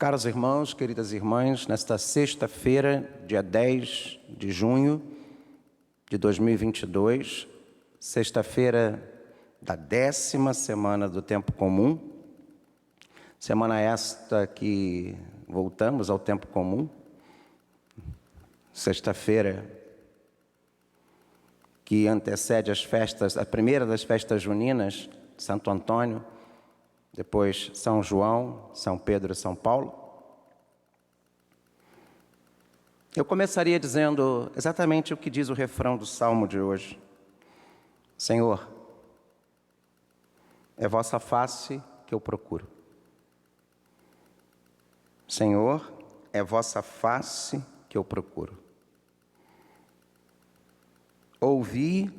Caros irmãos, queridas irmãs, nesta sexta-feira, dia 10 de junho de 2022, sexta-feira da 10ª semana do tempo comum, semana esta que voltamos ao tempo comum, sexta-feira que antecede as festas, a primeira das festas juninas, Santo Antônio, depois São João, São Pedro e São Paulo. Eu começaria dizendo exatamente o que diz o refrão do salmo de hoje. Senhor, é vossa face que eu procuro. Senhor, é vossa face que eu procuro. Ouvi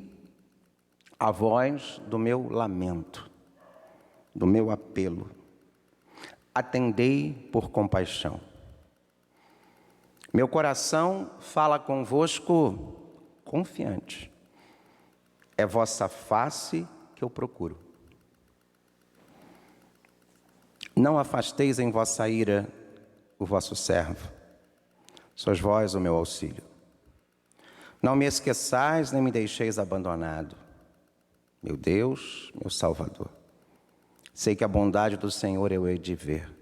a voz do meu lamento, do meu apelo. Atendei por compaixão. Meu coração fala convosco confiante. É vossa face que eu procuro. Não afasteis em vossa ira o vosso servo. Sois vós o meu auxílio. Não me esqueçais nem me deixeis abandonado. Meu Deus, meu Salvador. Sei que a bondade do Senhor eu hei de ver.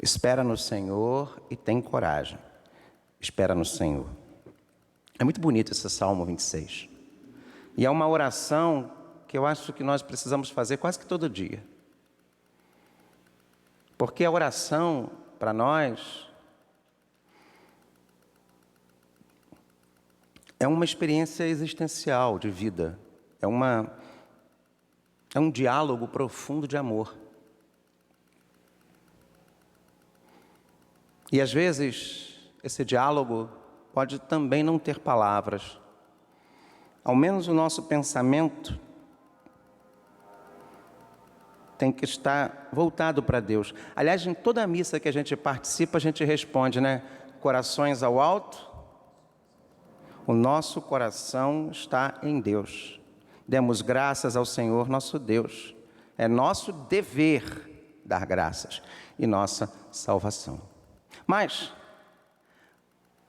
Espera no Senhor e tem coragem. Espera no Senhor. É muito bonito esse Salmo 26. E é uma oração que eu acho que nós precisamos fazer quase que todo dia. Porque a oração, para nós, é uma experiência existencial de vida. É um diálogo profundo de amor. E às vezes, esse diálogo pode também não ter palavras. Ao menos o nosso pensamento tem que estar voltado para Deus. Aliás, em toda a missa que a gente participa, a gente responde, né? Corações ao alto. O nosso coração está em Deus. Demos graças ao Senhor nosso Deus. É nosso dever dar graças e nossa salvação. Mas,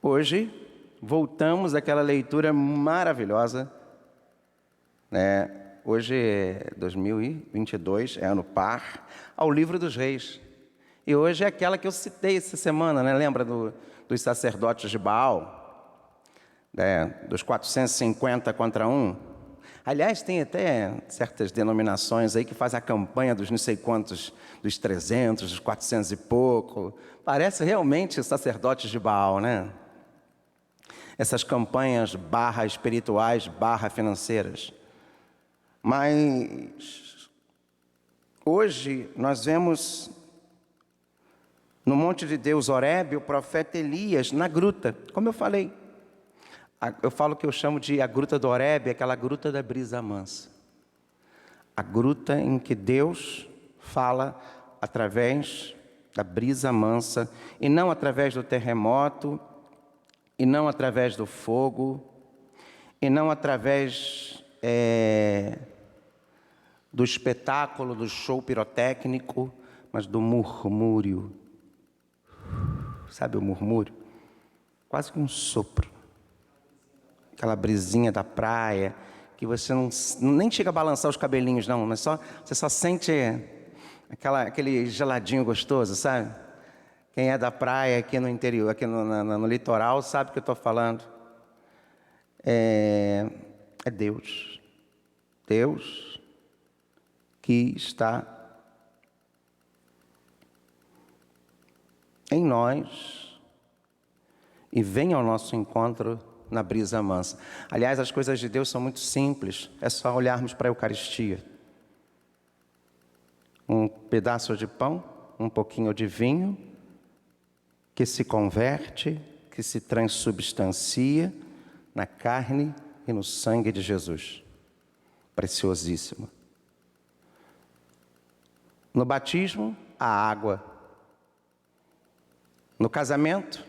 hoje, voltamos àquela leitura maravilhosa, né? Hoje é 2022, é ano par, ao Livro dos Reis. E hoje é aquela que eu citei essa semana, né? Lembra dos sacerdotes de Baal? Dos 450 contra 1? Aliás, tem até certas denominações aí que fazem a campanha dos não sei quantos, dos 300, dos 400 e pouco. Parece realmente sacerdotes de Baal, né? Essas campanhas barra espirituais, barra financeiras. Mas hoje nós vemos no Monte de Deus, Horebe, o profeta Elias na gruta, como eu falei. Eu falo que eu chamo de a gruta do Horebe, aquela gruta da brisa mansa. A gruta em que Deus fala através da brisa mansa, e não através do terremoto, e não através do fogo, e não através do espetáculo, do show pirotécnico, mas do murmúrio. Sabe o murmúrio? Quase que um sopro. Aquela brisinha da praia, que você nem chega a balançar os cabelinhos, não, mas você só sente aquele geladinho gostoso, sabe? Quem é da praia aqui no interior, aqui no litoral, sabe o que eu estou falando. É Deus. Deus que está em nós e vem ao nosso encontro na brisa mansa. Aliás, as coisas de Deus são muito simples. É só olharmos para a Eucaristia. Um pedaço de pão, um pouquinho de vinho, que se converte, que se transubstancia na carne e no sangue de Jesus. Preciosíssimo. No batismo, a água. No casamento,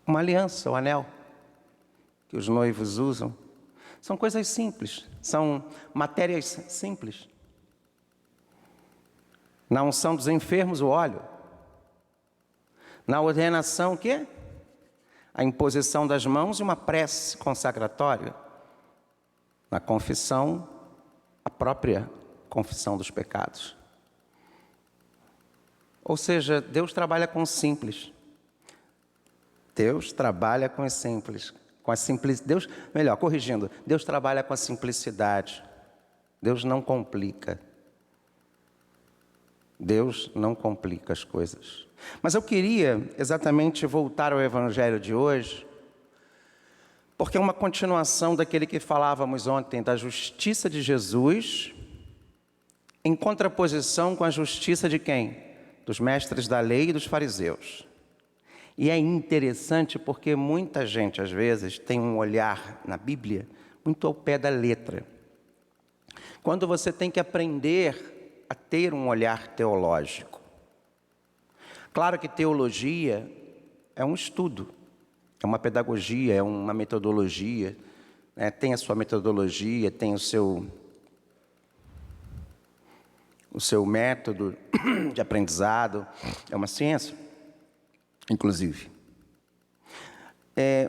uma aliança, o anel, que os noivos usam. São coisas simples, são matérias simples. Na unção dos enfermos, o óleo. Na ordenação, o quê? A imposição das mãos e uma prece consagratória. Na confissão, a própria confissão dos pecados. Ou seja, Deus trabalha com o simples. Deus trabalha com os simples. Com a simplicidade. Deus trabalha com a simplicidade. Deus não complica. Deus não complica as coisas. Mas eu queria exatamente voltar ao evangelho de hoje, porque é uma continuação daquele que falávamos ontem, da justiça de Jesus, em contraposição com a justiça de quem? Dos mestres da lei e dos fariseus. E é interessante porque muita gente, às vezes, tem um olhar na Bíblia muito ao pé da letra. Quando você tem que aprender a ter um olhar teológico. Claro que teologia é um estudo, é uma pedagogia, é uma metodologia, né? Tem a sua metodologia, tem o seu método de aprendizado, é uma ciência, inclusive.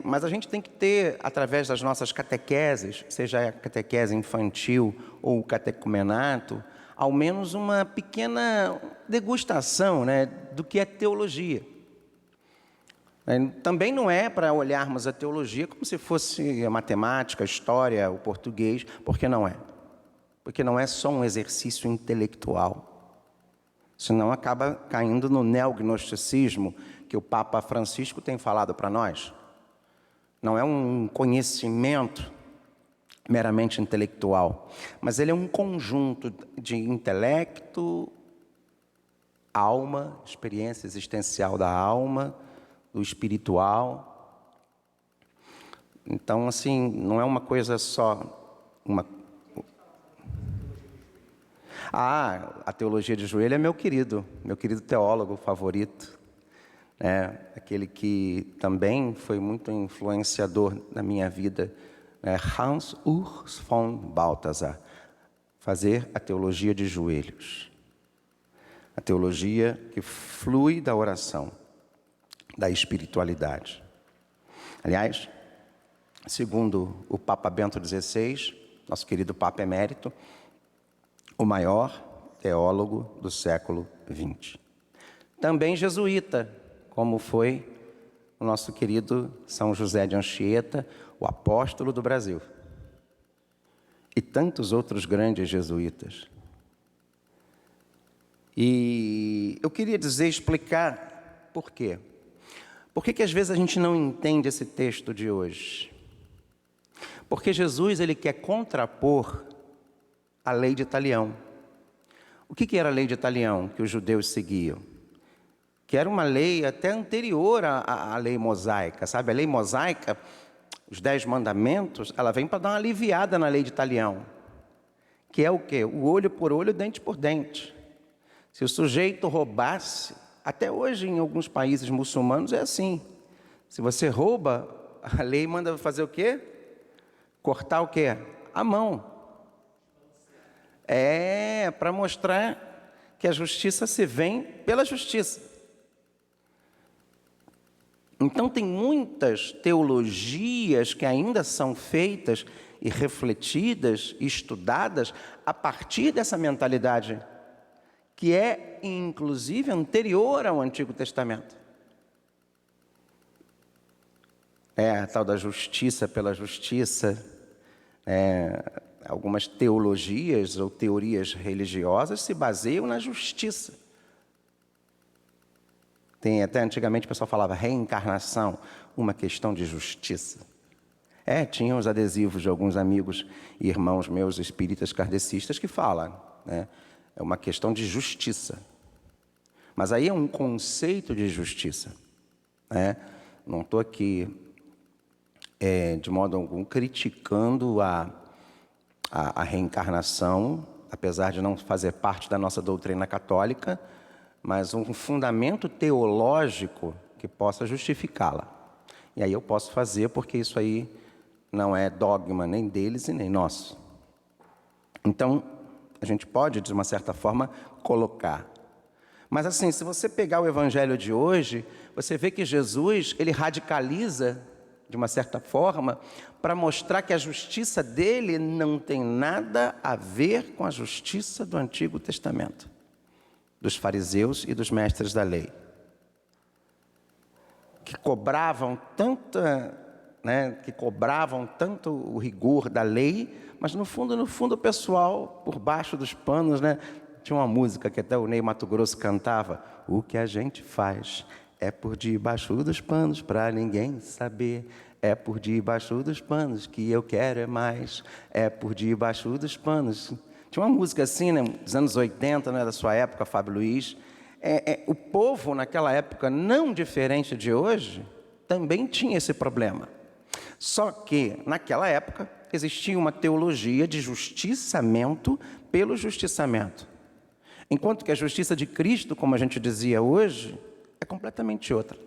Mas a gente tem que ter, através das nossas catequeses, seja a catequese infantil ou o catecumenato, ao menos uma pequena degustação, né, do que é teologia. Também não é para olharmos a teologia como se fosse a matemática, a história, o português, porque não é. Porque não é só um exercício intelectual. Senão acaba caindo no neognosticismo que o Papa Francisco tem falado para nós. Não é um conhecimento meramente intelectual, mas ele é um conjunto de intelecto, alma, experiência existencial da alma, do espiritual. Então, assim, não é uma coisa só a teologia de Joelho é meu querido teólogo favorito, aquele que também foi muito influenciador na minha vida, Hans Urs von Balthasar, fazer a teologia de joelhos, a teologia que flui da oração, da espiritualidade. Aliás, segundo o Papa Bento XVI, nosso querido Papa Emérito, o maior teólogo do século XX. Também jesuíta, como foi o nosso querido São José de Anchieta, o apóstolo do Brasil. E tantos outros grandes jesuítas. E eu queria explicar por quê. Por que às vezes a gente não entende esse texto de hoje? Porque Jesus, ele quer contrapor a lei de Talião. O que era a lei de Talião que os judeus seguiam? Que era uma lei até anterior à lei mosaica, sabe? A lei mosaica, os 10 mandamentos, ela vem para dar uma aliviada na lei de Talião. Que é o quê? O olho por olho, dente por dente. Se o sujeito roubasse, até hoje em alguns países muçulmanos é assim. Se você rouba, a lei manda fazer o quê? Cortar o quê? A mão. É para mostrar que a justiça se vem pela justiça. Então tem muitas teologias que ainda são feitas e refletidas, estudadas a partir dessa mentalidade, que é inclusive anterior ao Antigo Testamento. A tal da justiça pela justiça. Algumas teologias ou teorias religiosas se baseiam na justiça. Até antigamente o pessoal falava reencarnação, uma questão de justiça. Tinha os adesivos de alguns amigos e irmãos meus espíritas kardecistas que falam, né? É uma questão de justiça. Mas aí é um conceito de justiça, né? Não estou aqui, de modo algum, criticando a reencarnação, apesar de não fazer parte da nossa doutrina católica, mas um fundamento teológico que possa justificá-la. E aí eu posso fazer, porque isso aí não é dogma nem deles e nem nosso. Então, a gente pode, de uma certa forma, colocar Mas assim, se você pegar o evangelho de hoje, você vê que Jesus, ele radicaliza, de uma certa forma, para mostrar que a justiça dele não tem nada a ver com a justiça do Antigo Testamento, dos fariseus e dos mestres da lei, que cobravam tanto o rigor da lei, mas no fundo o pessoal, por baixo dos panos, tinha uma música que até o Ney Matogrosso cantava: o que a gente faz é por debaixo dos panos, para ninguém saber. É por debaixo dos panos que eu quero é mais. É por debaixo dos panos. Tinha uma música assim, dos anos 80, da sua época, Fábio Luiz. O povo, naquela época, não diferente de hoje, também tinha esse problema. Só que, naquela época, existia uma teologia de justiçamento pelo justiçamento. Enquanto que a justiça de Cristo, como a gente dizia hoje, é completamente outra.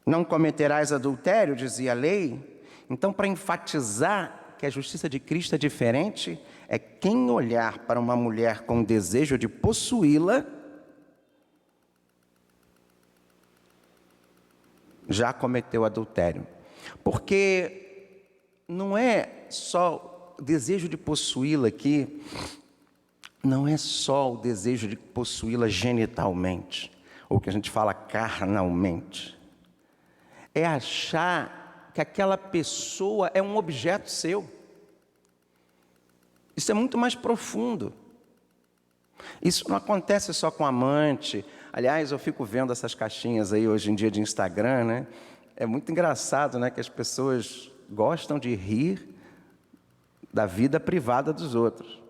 Não cometerás adultério, dizia a lei. Então, para enfatizar que a justiça de Cristo é diferente, é quem olhar para uma mulher com desejo de possuí-la, já cometeu adultério. Porque não é só o desejo de possuí-la aqui, não é só o desejo de possuí-la genitalmente, ou que a gente fala carnalmente. É achar que aquela pessoa é um objeto seu. Isso é muito mais profundo. Isso não acontece só com amante. Aliás, eu fico vendo essas caixinhas aí hoje em dia de Instagram, É muito engraçado, que as pessoas gostam de rir da vida privada dos outros.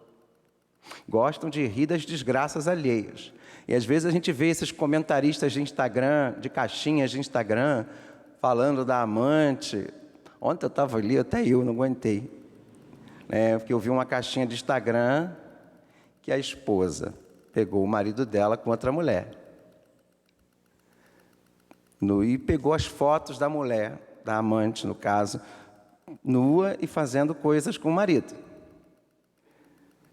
Gostam de rir das desgraças alheias. E às vezes a gente vê esses comentaristas de Instagram, de caixinhas de Instagram, falando da amante. Ontem eu estava ali, até eu não aguentei. Porque eu vi uma caixinha de Instagram que a esposa pegou o marido dela com outra mulher. E pegou as fotos da mulher, da amante no caso, nua e fazendo coisas com o marido.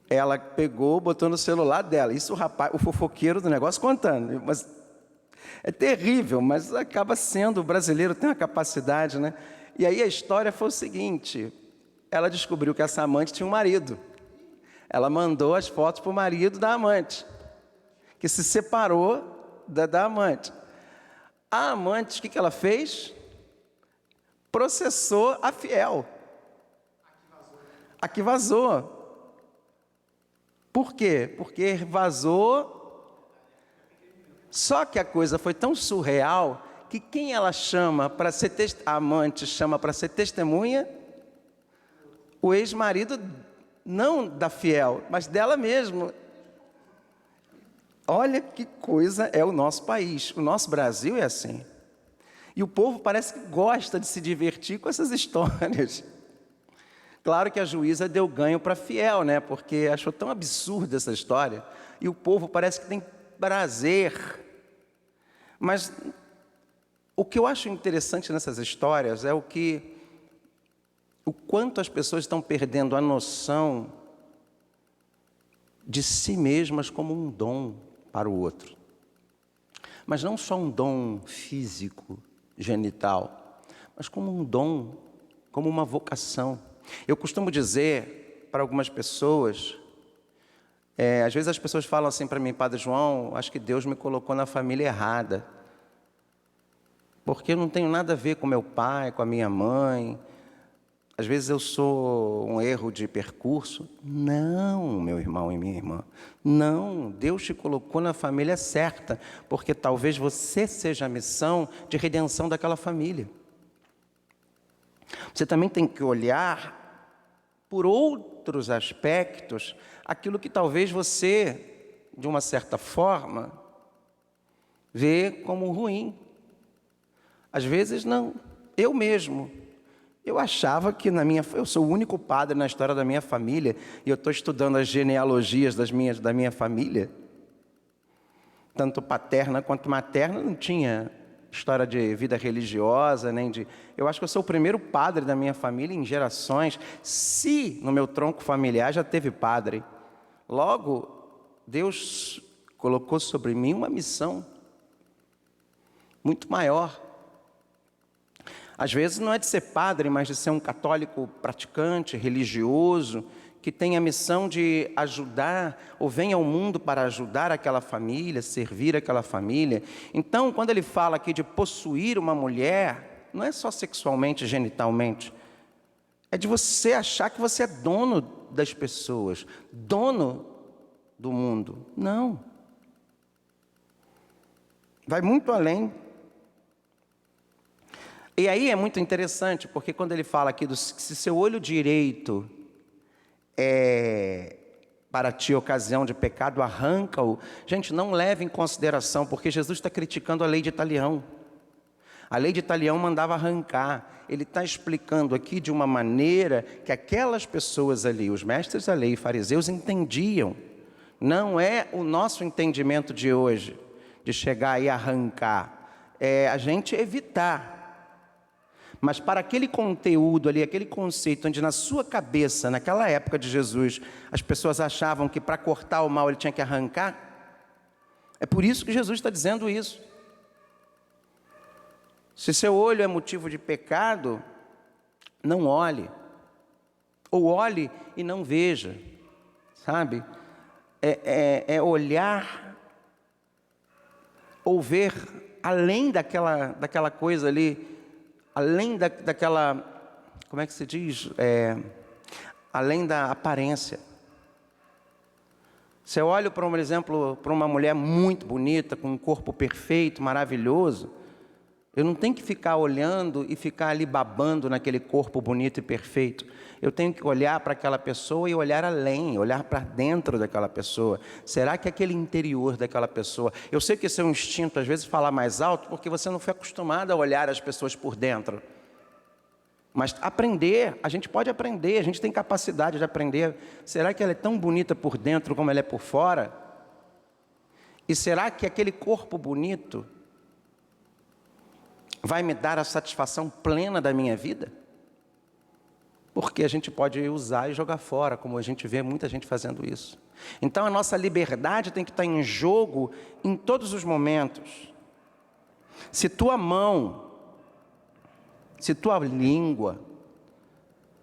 Ela pegou, botou no celular dela. Isso o fofoqueiro do negócio contando. Mas é terrível, mas acaba sendo. O brasileiro tem uma capacidade, E aí a história foi o seguinte: ela descobriu que essa amante tinha um marido. Ela mandou as fotos para o marido da amante, que se separou da amante. A amante, o que ela fez? Processou a fiel. A que vazou. Por quê? Porque vazou. Só que a coisa foi tão surreal que quem ela chama para ser a amante chama para ser testemunha? O ex-marido, não da fiel, mas dela mesma. Olha que coisa é o nosso país. O nosso Brasil é assim. E o povo parece que gosta de se divertir com essas histórias. Claro que a juíza deu ganho para fiel, Porque achou tão absurda essa história. E o povo parece que tem prazer. Mas o que eu acho interessante nessas histórias é o quanto as pessoas estão perdendo a noção de si mesmas como um dom para o outro. Mas não só um dom físico, genital, mas como um dom, como uma vocação. Eu costumo dizer para algumas pessoas, às vezes as pessoas falam assim para mim: Padre João, acho que Deus me colocou na família errada, porque eu não tenho nada a ver com meu pai, com a minha mãe. Às vezes eu sou um erro de percurso. Não, meu irmão e minha irmã. Não, Deus te colocou na família certa, porque talvez você seja a missão de redenção daquela família. Você também tem que olhar por outros aspectos aquilo que talvez você, de uma certa forma, vê como ruim. Às vezes não. Eu mesmo. Eu achava que eu sou o único padre na história da minha família, e eu estou estudando as genealogias da minha família. Tanto paterna quanto materna, não tinha história de vida religiosa, Eu acho que eu sou o primeiro padre da minha família em gerações. Se no meu tronco familiar já teve padre, logo Deus colocou sobre mim uma missão muito maior. Às vezes não é de ser padre, mas de ser um católico praticante, religioso, que tem a missão de ajudar, ou vem ao mundo para ajudar aquela família, servir aquela família. Então, quando ele fala aqui de possuir uma mulher, não é só sexualmente, genitalmente, é de você achar que você é dono das pessoas, dono do mundo. Não. Vai muito além. E aí é muito interessante, porque quando ele fala aqui, se seu olho direito é para ti ocasião de pecado, arranca-o. Gente, não leve em consideração, porque Jesus está criticando a lei de Talião. A lei de Talião mandava arrancar. Ele está explicando aqui de uma maneira que aquelas pessoas ali, os mestres da lei e fariseus, entendiam. Não é o nosso entendimento de hoje, de chegar e arrancar. É a gente evitar. Mas para aquele conteúdo ali, aquele conceito, onde na sua cabeça, naquela época de Jesus, as pessoas achavam que para cortar o mal ele tinha que arrancar, é por isso que Jesus está dizendo isso. Se seu olho é motivo de pecado, não olhe. Ou olhe e não veja, sabe? É olhar ou ver além daquela coisa ali, além daquela, como é que se diz? Além da aparência. Você olha, por exemplo, para uma mulher muito bonita, com um corpo perfeito, maravilhoso, eu não tenho que ficar olhando e ficar ali babando naquele corpo bonito e perfeito. Eu tenho que olhar para aquela pessoa e olhar além, olhar para dentro daquela pessoa. Será que aquele interior daquela pessoa... Eu sei que esse é um instinto, às vezes, falar mais alto, porque você não foi acostumado a olhar as pessoas por dentro. Mas aprender, a gente pode aprender, a gente tem capacidade de aprender. Será que ela é tão bonita por dentro como ela é por fora? E será que aquele corpo bonito vai me dar a satisfação plena da minha vida? Porque a gente pode usar e jogar fora, como a gente vê muita gente fazendo isso. Então a nossa liberdade tem que estar em jogo em todos os momentos. Se tua mão, se tua língua,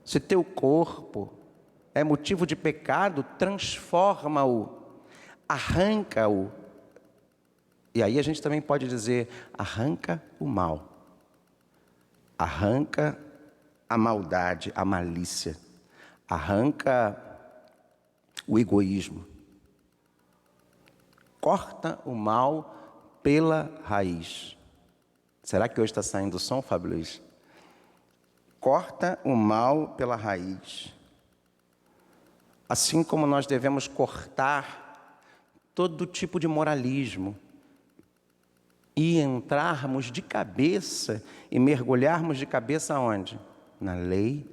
se teu corpo é motivo de pecado, transforma-o, arranca-o. E aí a gente também pode dizer, arranca o mal. Arranca a maldade, a malícia. Arranca o egoísmo. Corta o mal pela raiz. Será que hoje está saindo o som, Fábio Luiz? Corta o mal pela raiz. Assim como nós devemos cortar todo tipo de moralismo e entrarmos de cabeça e mergulharmos de cabeça aonde? Na lei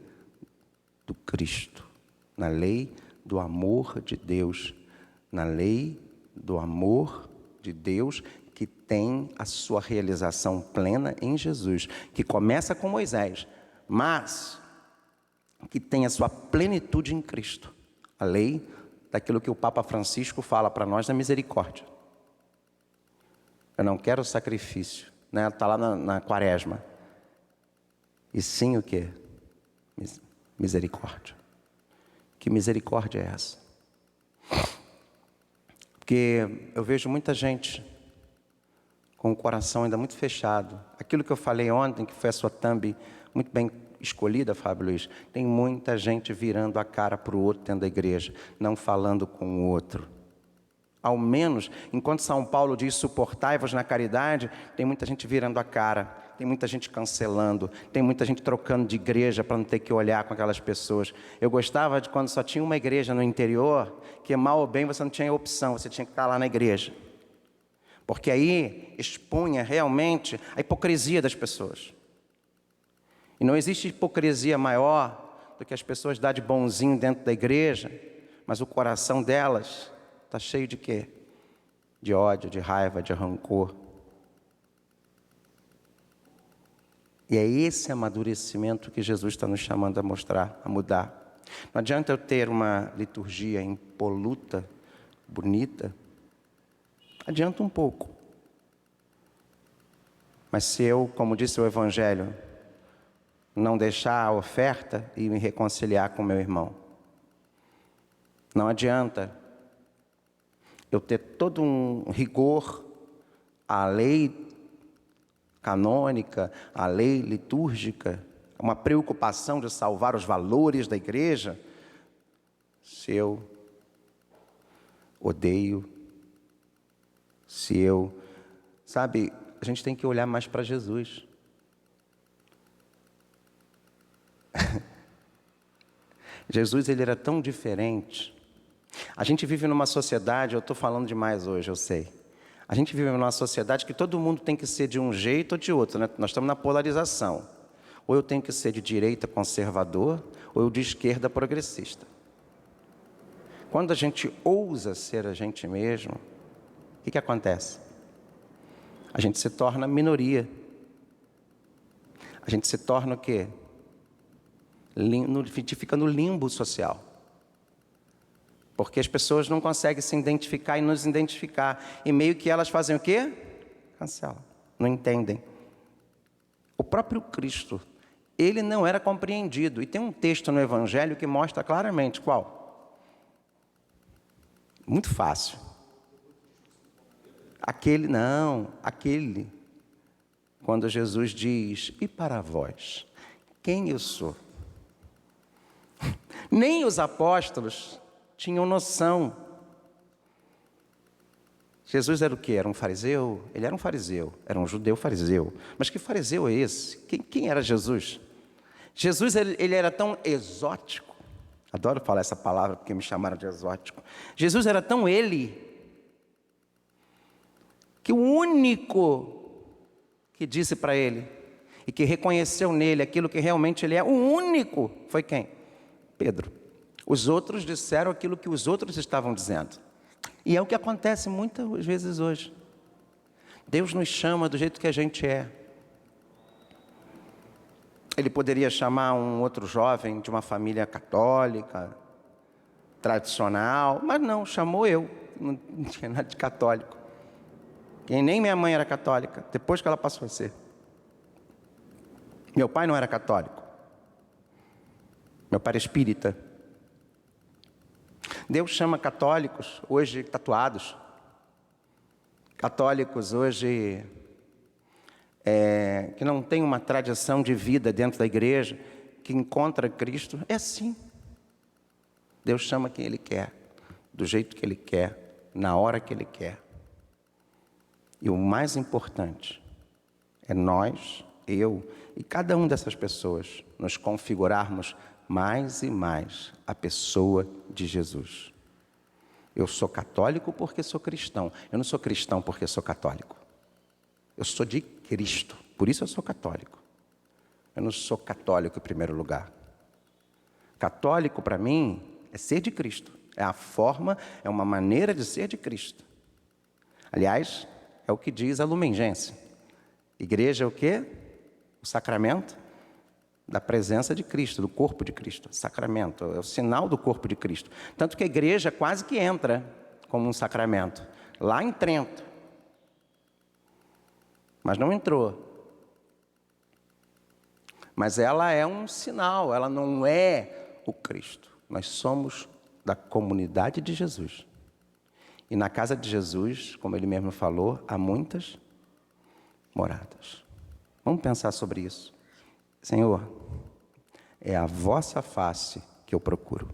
do Cristo, na lei do amor de Deus, na lei do amor de Deus que tem a sua realização plena em Jesus, que começa com Moisés, mas que tem a sua plenitude em Cristo. A lei daquilo que o Papa Francisco fala para nós da misericórdia. Eu não quero sacrifício, né? Está lá na quaresma. E sim o quê? Misericórdia. Que misericórdia é essa? Porque eu vejo muita gente com o coração ainda muito fechado. Aquilo que eu falei ontem, que foi a sua thumb muito bem escolhida, Fábio Luiz, tem muita gente virando a cara para o outro dentro da igreja, não falando com o outro. Ao menos, enquanto São Paulo diz suportai-vos na caridade, tem muita gente virando a cara, tem muita gente cancelando, tem muita gente trocando de igreja para não ter que olhar com aquelas pessoas. Eu gostava de quando só tinha uma igreja no interior, que mal ou bem você não tinha opção, você tinha que estar lá na igreja. Porque aí expunha realmente a hipocrisia das pessoas. E não existe hipocrisia maior do que as pessoas darem de bonzinho dentro da igreja, mas o coração delas está cheio de quê? De ódio, de raiva, de rancor. E é esse amadurecimento que Jesus está nos chamando a mostrar, a mudar. Não adianta eu ter uma liturgia impoluta, bonita, adianta um pouco. Mas se eu, como disse o Evangelho, não deixar a oferta e me reconciliar com meu irmão, não adianta eu ter todo um rigor, a lei canônica, a lei litúrgica, uma preocupação de salvar os valores da igreja, se eu odeio, se eu... Sabe, a gente tem que olhar mais para Jesus. Jesus, ele era tão diferente. A gente vive numa sociedade, eu estou falando demais hoje, eu sei. A gente vive numa sociedade que todo mundo tem que ser de um jeito ou de outro, né? Nós estamos na polarização. Ou eu tenho que ser de direita conservador, ou eu de esquerda progressista. Quando a gente ousa ser a gente mesmo, o que acontece? A gente se torna minoria. A gente se torna o quê? A gente fica no limbo social. Porque as pessoas não conseguem se identificar e nos identificar. E meio que elas fazem o quê? Cancelam. Não entendem. O próprio Cristo, ele não era compreendido. E tem um texto no Evangelho que mostra claramente qual? Muito fácil. Aquele. Quando Jesus diz, e para vós, quem eu sou? Nem os apóstolos tinham noção. Jesus era o quê? Era um fariseu? Ele era um fariseu, era um judeu fariseu. Mas que fariseu é esse? Quem era Jesus? Jesus, ele era tão exótico. Adoro falar essa palavra porque me chamaram de exótico. Jesus era tão ele, que o único que disse para ele, e que reconheceu nele aquilo que realmente ele é, o único, foi quem? Pedro. Os outros disseram aquilo que os outros estavam dizendo. E é o que acontece muitas vezes hoje. Deus nos chama do jeito que a gente é. Ele poderia chamar um outro jovem de uma família católica, tradicional, mas não, chamou eu. Não tinha nada de católico. E nem minha mãe era católica, depois que ela passou a ser. Meu pai não era católico. Meu pai era espírita. Deus chama católicos hoje tatuados. Católicos hoje que não tem uma tradição de vida dentro da igreja, que encontra Cristo. É assim. Deus chama quem Ele quer, do jeito que Ele quer, na hora que Ele quer. E o mais importante é nós, eu e cada uma dessas pessoas nos configurarmos mais e mais a pessoa de Jesus. Eu sou católico porque sou cristão. Eu não sou cristão porque sou católico. Eu sou de Cristo, por isso eu sou católico. Eu não sou católico em primeiro lugar. Católico para mim é ser de Cristo. É a forma, é uma maneira de ser de Cristo. Aliás, é o que diz a Lumen Gentium. Igreja é o quê? O sacramento da presença de Cristo, do corpo de Cristo. Sacramento, é o sinal do corpo de Cristo. Tanto que a igreja quase que entra como um sacramento. Lá em Trento. Mas não entrou. Mas ela é um sinal, ela não é o Cristo. Nós somos da comunidade de Jesus. E na casa de Jesus, como ele mesmo falou, há muitas moradas. Vamos pensar sobre isso. Senhor, é a vossa face que eu procuro.